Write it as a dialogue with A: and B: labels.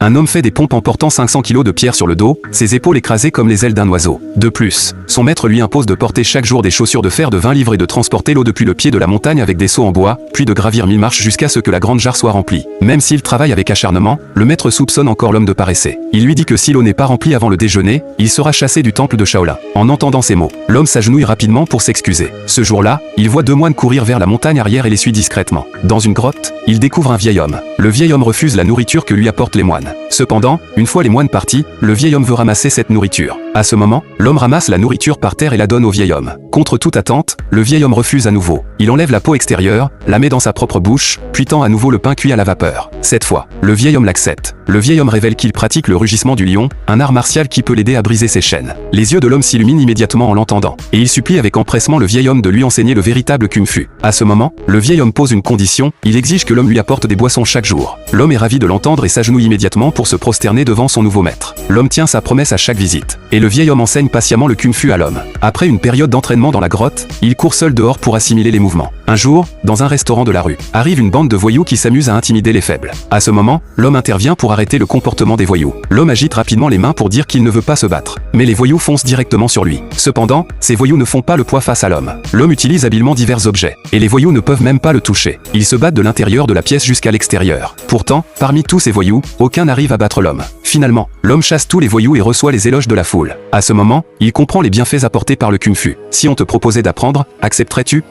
A: Un homme fait des pompes en portant 500 kg de pierre sur le dos, ses épaules écrasées comme les ailes d'un oiseau. De plus, son maître lui impose de porter chaque jour des chaussures de fer de 20 livres et de transporter l'eau depuis le pied de la montagne avec des seaux en bois, puis de gravir 1000 marches jusqu'à ce que la grande jarre soit remplie. Même s'il travaille avec acharnement, le maître soupçonne encore l'homme de paresser. Il lui dit que si l'eau n'est pas remplie avant le déjeuner, il sera chassé du temple de Shaolin. En entendant ces mots, l'homme s'agenouille rapidement pour s'excuser. Ce jour-là, il voit deux moines courir vers la montagne arrière et les suit discrètement. Dans une grotte, il découvre un vieil homme. Le vieil homme refuse la nourriture que lui apportent les moines. Cependant, une fois les moines partis, le vieil homme veut ramasser cette nourriture. À ce moment, l'homme ramasse la nourriture par terre et la donne au vieil homme. Contre toute attente, le vieil homme refuse à nouveau. Il enlève la peau extérieure, la met dans sa propre bouche, puis tend à nouveau le pain cuit à la vapeur. Cette fois, le vieil homme l'accepte. Le vieil homme révèle qu'il pratique le rugissement du lion, un art martial qui peut l'aider à briser ses chaînes. Les yeux de l'homme s'illuminent immédiatement en l'entendant, et il supplie avec empressement le vieil homme de lui enseigner le véritable kung-fu. À ce moment, le vieil homme pose une condition, il exige que l'homme lui apporte des boissons chaque jour. L'homme est ravi de l'entendre et s'agenouille immédiatement pour se prosterner devant son nouveau maître. L'homme tient sa promesse à chaque visite, et le vieil homme enseigne patiemment le kung-fu à l'homme. Après une période d'entraînement dans la grotte, il court seul dehors pour assimiler les mouvements. Un jour, dans un restaurant de la rue, arrive une bande de voyous qui s'amuse à intimider les faibles. À ce moment, l'homme intervient pour arrêter le comportement des voyous. L'homme agite rapidement les mains pour dire qu'il ne veut pas se battre. Mais les voyous foncent directement sur lui. Cependant, ces voyous ne font pas le poids face à l'homme. L'homme utilise habilement divers objets, et les voyous ne peuvent même pas le toucher. Ils se battent de l'intérieur de la pièce jusqu'à l'extérieur. Pourtant, parmi tous ces voyous, aucun n'arrive à battre l'homme. Finalement, l'homme chasse tous les voyous et reçoit les éloges de la foule. À ce moment, il comprend les bienfaits apportés par le kung-fu. Si on te proposait d'apprendre, accepterais-tu ?